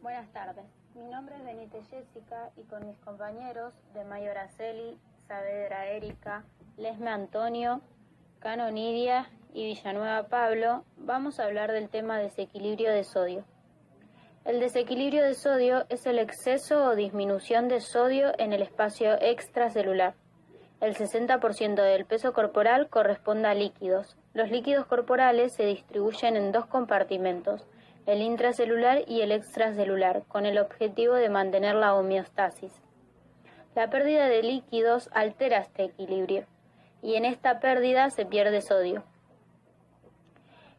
Buenas tardes, mi nombre es Benítez Jessica y con mis compañeros de Mayo Araceli, Saavedra Erika, Lesme Antonio, Cano Nidia y Villanueva Pablo vamos a hablar del tema desequilibrio de sodio. El desequilibrio de sodio es el exceso o disminución de sodio en el espacio extracelular. El 60% del peso corporal corresponde a líquidos. Los líquidos corporales se distribuyen en dos compartimentos, el intracelular y el extracelular, con el objetivo de mantener la homeostasis. La pérdida de líquidos altera este equilibrio, y en esta pérdida se pierde sodio.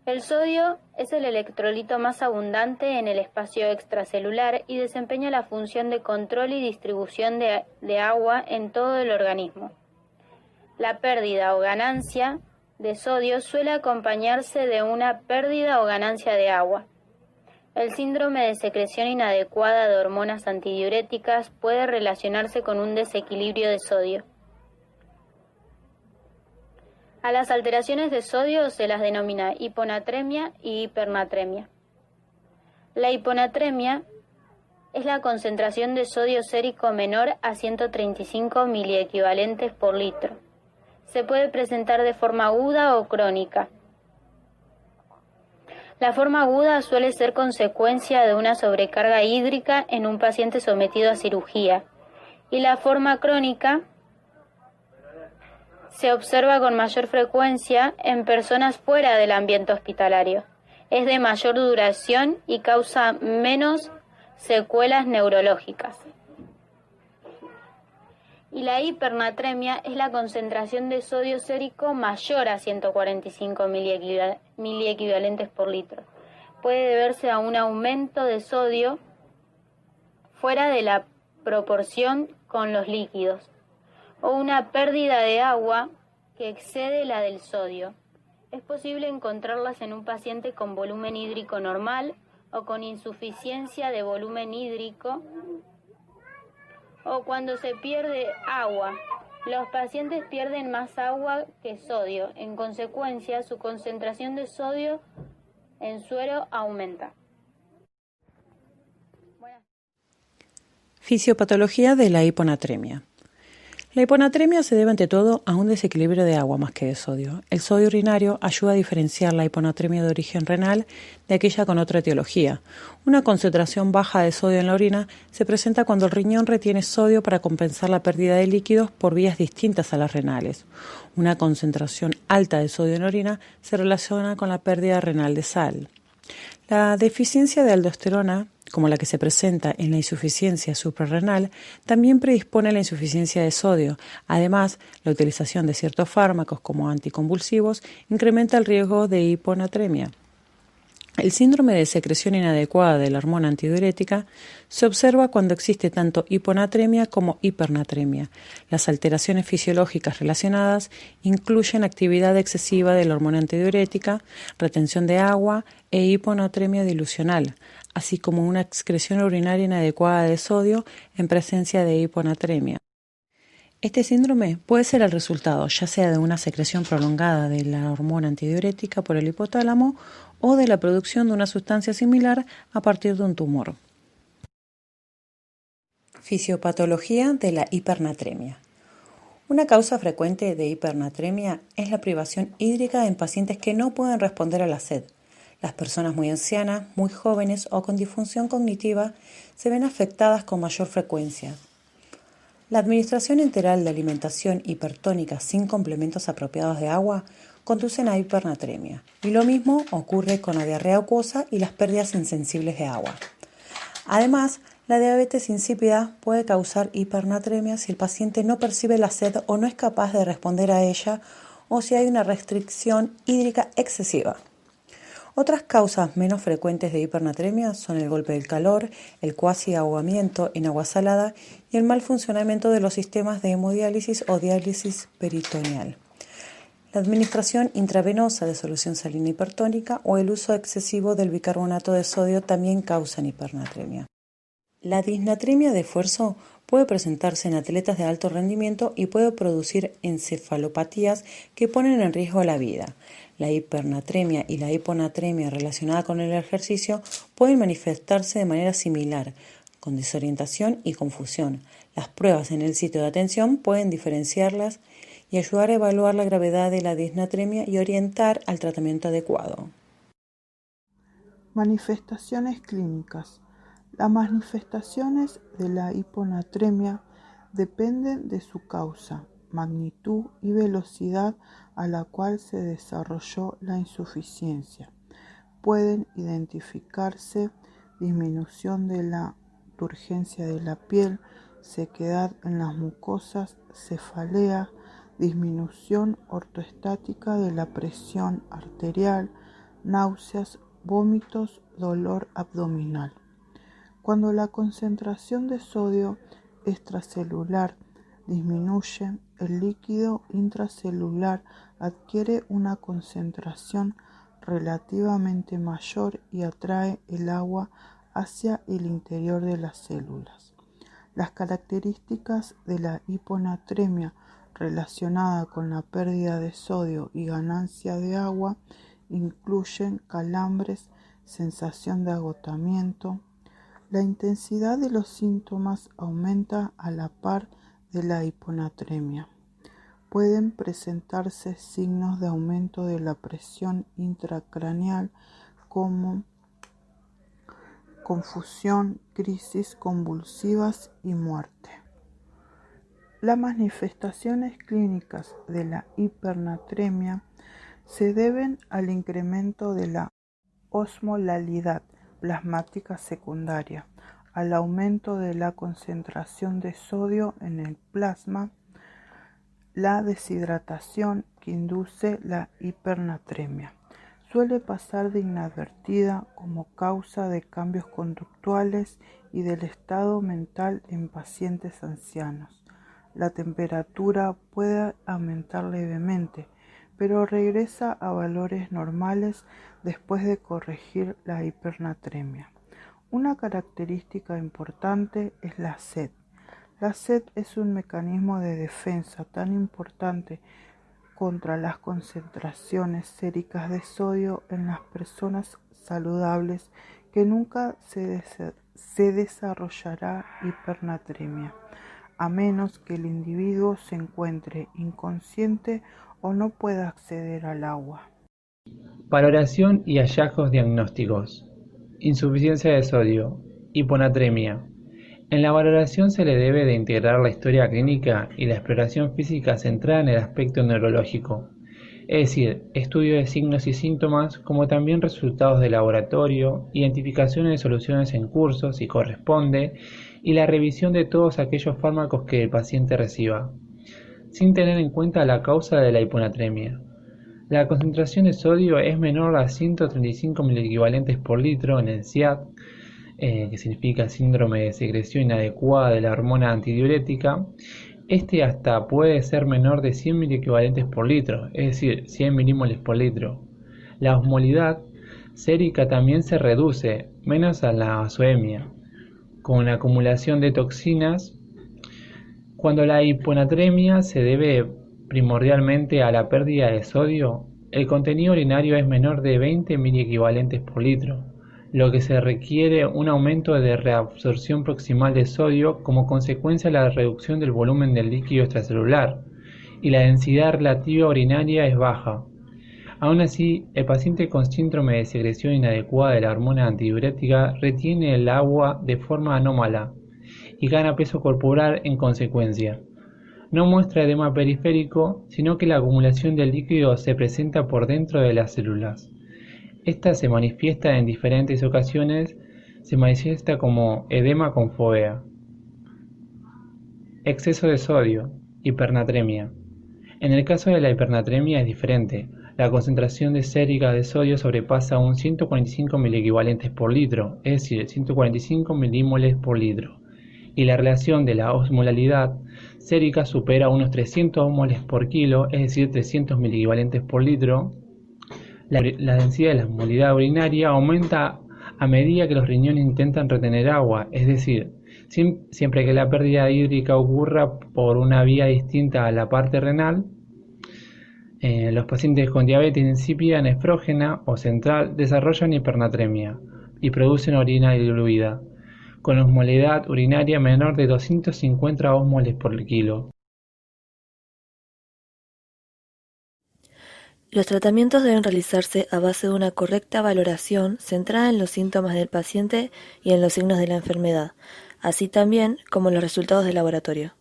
El sodio es el electrolito más abundante en el espacio extracelular y desempeña la función de control y distribución de agua en todo el organismo. La pérdida o ganancia de sodio suele acompañarse de una pérdida o ganancia de agua. El síndrome de secreción inadecuada de hormonas antidiuréticas puede relacionarse con un desequilibrio de sodio. A las alteraciones de sodio se las denomina hiponatremia y hipernatremia. La hiponatremia es la concentración de sodio sérico menor a 135 miliequivalentes por litro. Se puede presentar de forma aguda o crónica. La forma aguda suele ser consecuencia de una sobrecarga hídrica en un paciente sometido a cirugía, y la forma crónica se observa con mayor frecuencia en personas fuera del ambiente hospitalario. Es de mayor duración y causa menos secuelas neurológicas. Y la hipernatremia es la concentración de sodio sérico mayor a 145 miliequivalentes por litro. Puede deberse a un aumento de sodio fuera de la proporción con los líquidos, o una pérdida de agua que excede la del sodio. Es posible encontrarlas en un paciente con volumen hídrico normal o con insuficiencia de volumen hídrico o cuando se pierde agua. Los pacientes pierden más agua que sodio. En consecuencia, su concentración de sodio en suero aumenta. Fisiopatología de la hiponatremia. La hiponatremia se debe ante todo a un desequilibrio de agua más que de sodio. El sodio urinario ayuda a diferenciar la hiponatremia de origen renal de aquella con otra etiología. Una concentración baja de sodio en la orina se presenta cuando el riñón retiene sodio para compensar la pérdida de líquidos por vías distintas a las renales. Una concentración alta de sodio en la orina se relaciona con la pérdida renal de sal. La deficiencia de aldosterona, como la que se presenta en la insuficiencia suprarrenal, también predispone a la insuficiencia de sodio. Además, la utilización de ciertos fármacos como anticonvulsivos incrementa el riesgo de hiponatremia. El síndrome de secreción inadecuada de la hormona antidiurética se observa cuando existe tanto hiponatremia como hipernatremia. Las alteraciones fisiológicas relacionadas incluyen actividad excesiva de la hormona antidiurética, retención de agua e hiponatremia dilucional, así como una excreción urinaria inadecuada de sodio en presencia de hiponatremia. Este síndrome puede ser el resultado ya sea de una secreción prolongada de la hormona antidiurética por el hipotálamo o de la producción de una sustancia similar a partir de un tumor. Fisiopatología de la hipernatremia. Una causa frecuente de hipernatremia es la privación hídrica en pacientes que no pueden responder a la sed. Las personas muy ancianas, muy jóvenes o con disfunción cognitiva se ven afectadas con mayor frecuencia. La administración enteral de alimentación hipertónica sin complementos apropiados de agua conducen a hipernatremia, y lo mismo ocurre con la diarrea acuosa y las pérdidas insensibles de agua. Además, la diabetes insípida puede causar hipernatremia si el paciente no percibe la sed o no es capaz de responder a ella, o si hay una restricción hídrica excesiva. Otras causas menos frecuentes de hipernatremia son el golpe del calor, el cuasi ahogamiento en agua salada y el mal funcionamiento de los sistemas de hemodiálisis o diálisis peritoneal. La administración intravenosa de solución salina hipertónica o el uso excesivo del bicarbonato de sodio también causan hipernatremia. La disnatremia de esfuerzo puede presentarse en atletas de alto rendimiento y puede producir encefalopatías que ponen en riesgo la vida. La hipernatremia y la hiponatremia relacionada con el ejercicio pueden manifestarse de manera similar, con desorientación y confusión. Las pruebas en el sitio de atención pueden diferenciarlas y ayudar a evaluar la gravedad de la disnatremia y orientar al tratamiento adecuado. Manifestaciones clínicas. Las manifestaciones de la hiponatremia dependen de su causa, magnitud y velocidad a la cual se desarrolló la insuficiencia. Pueden identificarse disminución de la turgencia de la piel, sequedad en las mucosas, cefalea, disminución ortoestática de la presión arterial, náuseas, vómitos, dolor abdominal. Cuando la concentración de sodio extracelular disminuye, el líquido intracelular adquiere una concentración relativamente mayor y atrae el agua hacia el interior de las células. Las características de la hiponatremia relacionada con la pérdida de sodio y ganancia de agua incluyen calambres, sensación de agotamiento. La intensidad de los síntomas aumenta a la par de la hiponatremia. Pueden presentarse signos de aumento de la presión intracraneal como confusión, crisis convulsivas y muerte. Las manifestaciones clínicas de la hipernatremia se deben al incremento de la osmolalidad plasmática secundaria, al aumento de la concentración de sodio en el plasma, la deshidratación que induce la hipernatremia. Suele pasar de inadvertida como causa de cambios conductuales y del estado mental en pacientes ancianos. La temperatura puede aumentar levemente, pero regresa a valores normales después de corregir la hipernatremia. Una característica importante es la sed. La sed es un mecanismo de defensa tan importante contra las concentraciones séricas de sodio en las personas saludables que nunca se desarrollará hipernatremia, a menos que el individuo se encuentre inconsciente o no pueda acceder al agua. Valoración y hallazgos diagnósticos. Insuficiencia de sodio, hiponatremia. En la valoración se le debe de integrar la historia clínica y la exploración física centrada en el aspecto neurológico, es decir, estudio de signos y síntomas, como también resultados de laboratorio, identificaciones de soluciones en curso, si corresponde, y la revisión de todos aquellos fármacos que el paciente reciba, sin tener en cuenta la causa de la hiponatremia. La concentración de sodio es menor a 135 miliequivalentes por litro en el SIAD, que significa síndrome de secreción inadecuada de la hormona antidiurética. Hasta puede ser menor de 100 miliequivalentes por litro, es decir, 100 milímoles por litro. La osmolidad sérica también se reduce, menos a la azoemia, con la acumulación de toxinas. Cuando la hiponatremia se debe primordialmente a la pérdida de sodio, el contenido urinario es menor de 20 miliequivalentes por litro, lo que se requiere un aumento de reabsorción proximal de sodio como consecuencia de la reducción del volumen del líquido extracelular, y la densidad relativa urinaria es baja. Aún así, el paciente con síndrome de secreción inadecuada de la hormona antidiurética retiene el agua de forma anómala y gana peso corporal en consecuencia. No muestra edema periférico, sino que la acumulación del líquido se presenta por dentro de las células. Esta se manifiesta en diferentes ocasiones, se manifiesta como edema con fovea. Exceso de sodio, hipernatremia. En el caso de la hipernatremia es diferente. La concentración de sérica de sodio sobrepasa un 145 miliequivalentes por litro, es decir, 145 milímoles por litro, y la relación de la osmolalidad sérica supera unos 300 moles por kilo, es decir, 300 miliequivalentes por litro. La densidad de la osmolidad urinaria aumenta a medida que los riñones intentan retener agua, es decir, Siempre que la pérdida hídrica ocurra por una vía distinta a la parte renal, los pacientes con diabetes insípida, nefrógena o central desarrollan hipernatremia y producen orina diluida, con osmolalidad urinaria menor de 250 osmoles por kilo. Los tratamientos deben realizarse a base de una correcta valoración centrada en los síntomas del paciente y en los signos de la enfermedad, así también como los resultados del laboratorio.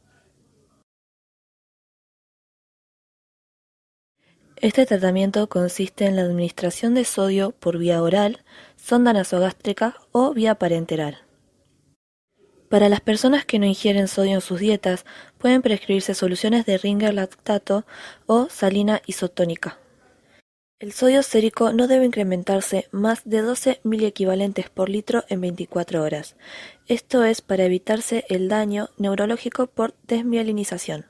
Este tratamiento consiste en la administración de sodio por vía oral, sonda nasogástrica o vía parenteral. Para las personas que no ingieren sodio en sus dietas, pueden prescribirse soluciones de Ringer lactato o salina isotónica. El sodio sérico no debe incrementarse más de 12 miliequivalentes por litro en 24 horas. Esto es para evitarse el daño neurológico por desmielinización.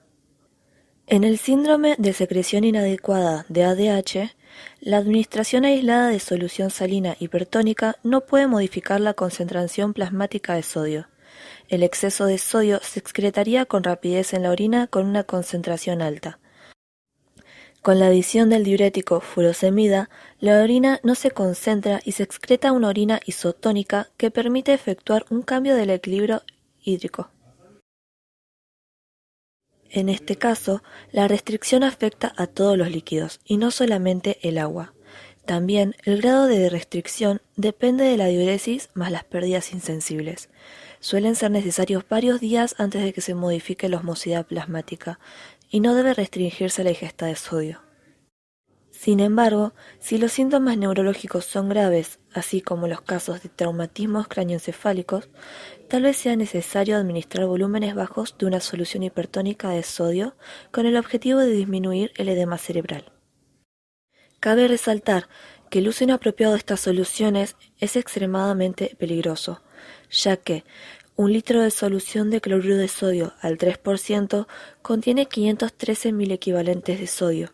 En el síndrome de secreción inadecuada de ADH, la administración aislada de solución salina hipertónica no puede modificar la concentración plasmática de sodio. El exceso de sodio se excretaría con rapidez en la orina con una concentración alta. Con la adición del diurético furosemida, la orina no se concentra y se excreta una orina isotónica que permite efectuar un cambio del equilibrio hídrico. En este caso, la restricción afecta a todos los líquidos y no solamente el agua. También el grado de restricción depende de la diuresis más las pérdidas insensibles. Suelen ser necesarios varios días antes de que se modifique la osmosidad plasmática y no debe restringirse la ingesta de sodio. Sin embargo, si los síntomas neurológicos son graves, así como los casos de traumatismos craneoencefálicos, tal vez sea necesario administrar volúmenes bajos de una solución hipertónica de sodio con el objetivo de disminuir el edema cerebral. Cabe resaltar que el uso inapropiado de estas soluciones es extremadamente peligroso, ya que 1 litro de solución de cloruro de sodio al 3% contiene 513 miliequivalentes de sodio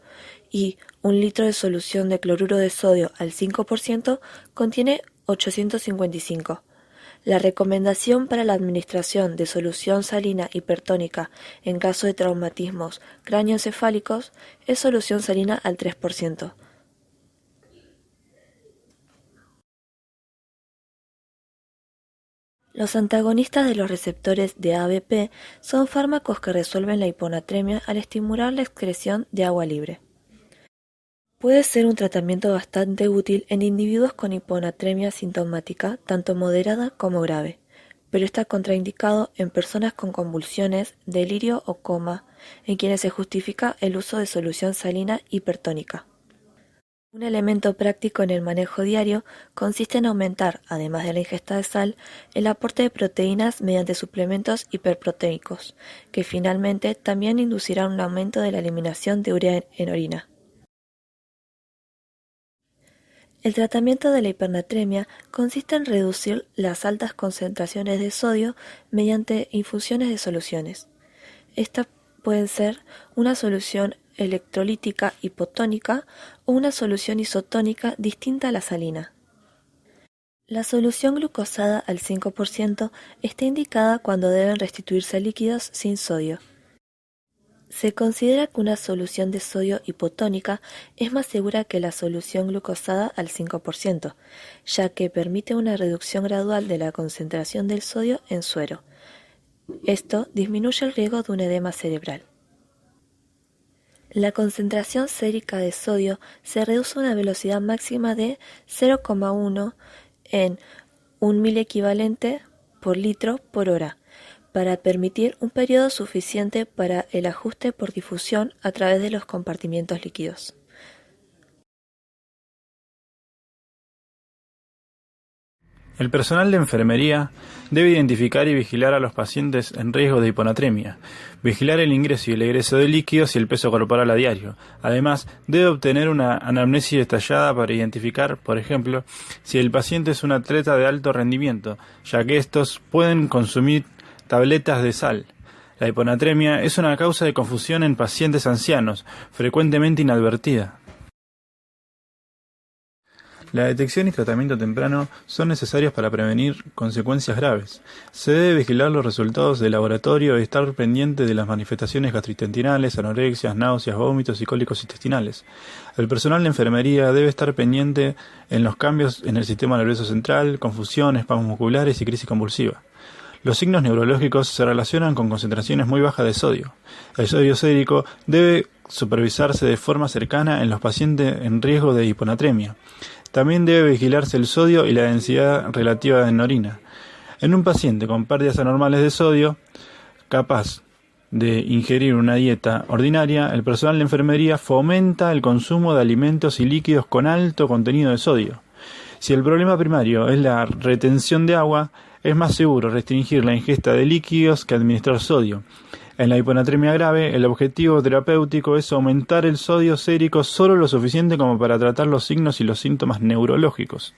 y 1 litro de solución de cloruro de sodio al 5% contiene 855. La recomendación para la administración de solución salina hipertónica en caso de traumatismos craneoencefálicos es solución salina al 3%. Los antagonistas de los receptores de ABP son fármacos que resuelven la hiponatremia al estimular la excreción de agua libre. Puede ser un tratamiento bastante útil en individuos con hiponatremia sintomática, tanto moderada como grave, pero está contraindicado en personas con convulsiones, delirio o coma, en quienes se justifica el uso de solución salina hipertónica. Un elemento práctico en el manejo diario consiste en aumentar, además de la ingesta de sal, el aporte de proteínas mediante suplementos hiperproteicos, que finalmente también inducirán un aumento de la eliminación de urea en orina. El tratamiento de la hipernatremia consiste en reducir las altas concentraciones de sodio mediante infusiones de soluciones. Estas pueden ser una solución electrolítica hipotónica o una solución isotónica distinta a la salina. La solución glucosada al 5% está indicada cuando deben restituirse líquidos sin sodio. Se considera que una solución de sodio hipotónica es más segura que la solución glucosada al 5%, ya que permite una reducción gradual de la concentración del sodio en suero. Esto disminuye el riesgo de un edema cerebral. La concentración sérica de sodio se reduce a una velocidad máxima de 0,1 en 1 miliequivalente por litro por hora, para permitir un periodo suficiente para el ajuste por difusión a través de los compartimientos líquidos. El personal de enfermería debe identificar y vigilar a los pacientes en riesgo de hiponatremia, vigilar el ingreso y el egreso de líquidos y el peso corporal a diario. Además, debe obtener una anamnesis detallada para identificar, por ejemplo, si el paciente es un atleta de alto rendimiento, ya que estos pueden consumir tabletas de sal. La hiponatremia es una causa de confusión en pacientes ancianos, frecuentemente inadvertida. La detección y tratamiento temprano son necesarios para prevenir consecuencias graves. Se debe vigilar los resultados del laboratorio y estar pendiente de las manifestaciones gastrointestinales, anorexias, náuseas, vómitos y cólicos intestinales. El personal de enfermería debe estar pendiente en los cambios en el sistema nervioso central, confusión, espasmos musculares y crisis convulsiva. Los signos neurológicos se relacionan con concentraciones muy bajas de sodio. El sodio sérico debe supervisarse de forma cercana en los pacientes en riesgo de hiponatremia. También debe vigilarse el sodio y la densidad relativa en orina. En un paciente con pérdidas anormales de sodio, capaz de ingerir una dieta ordinaria, el personal de enfermería fomenta el consumo de alimentos y líquidos con alto contenido de sodio. Si el problema primario es la retención de agua, es más seguro restringir la ingesta de líquidos que administrar sodio. En la hiponatremia grave, el objetivo terapéutico es aumentar el sodio sérico solo lo suficiente como para tratar los signos y los síntomas neurológicos.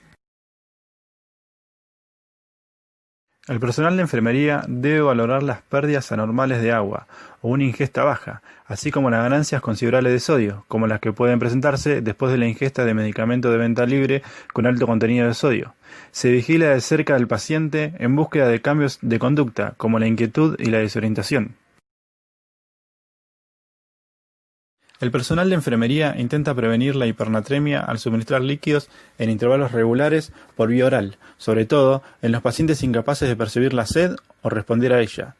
El personal de enfermería debe valorar las pérdidas anormales de agua o una ingesta baja, así como las ganancias considerables de sodio, como las que pueden presentarse después de la ingesta de medicamentos de venta libre con alto contenido de sodio. Se vigila de cerca al paciente en búsqueda de cambios de conducta, como la inquietud y la desorientación. El personal de enfermería intenta prevenir la hipernatremia al suministrar líquidos en intervalos regulares por vía oral, sobre todo en los pacientes incapaces de percibir la sed o responder a ella.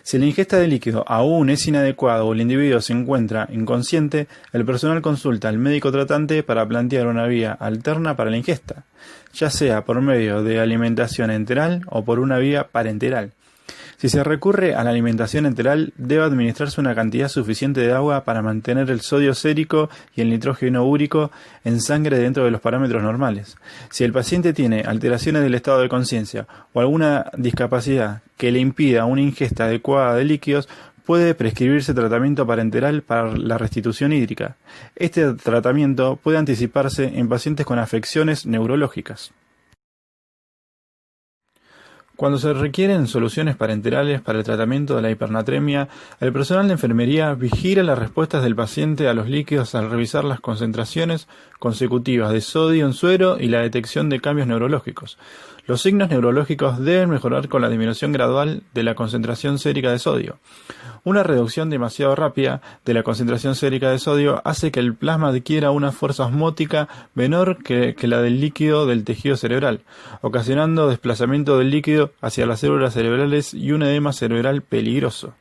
Si la ingesta de líquido aún es inadecuada o el individuo se encuentra inconsciente, el personal consulta al médico tratante para plantear una vía alterna para la ingesta, ya sea por medio de alimentación enteral o por una vía parenteral. Si se recurre a la alimentación enteral, debe administrarse una cantidad suficiente de agua para mantener el sodio sérico y el nitrógeno úrico en sangre dentro de los parámetros normales. Si el paciente tiene alteraciones del estado de conciencia o alguna discapacidad que le impida una ingesta adecuada de líquidos, puede prescribirse tratamiento parenteral para la restitución hídrica. Este tratamiento puede anticiparse en pacientes con afecciones neurológicas. Cuando se requieren soluciones parenterales para el tratamiento de la hipernatremia, el personal de enfermería vigila las respuestas del paciente a los líquidos al revisar las concentraciones consecutivas de sodio en suero y la detección de cambios neurológicos. Los signos neurológicos deben mejorar con la disminución gradual de la concentración sérica de sodio. Una reducción demasiado rápida de la concentración sérica de sodio hace que el plasma adquiera una fuerza osmótica menor que la del líquido del tejido cerebral, ocasionando desplazamiento del líquido hacia las células cerebrales y un edema cerebral peligroso.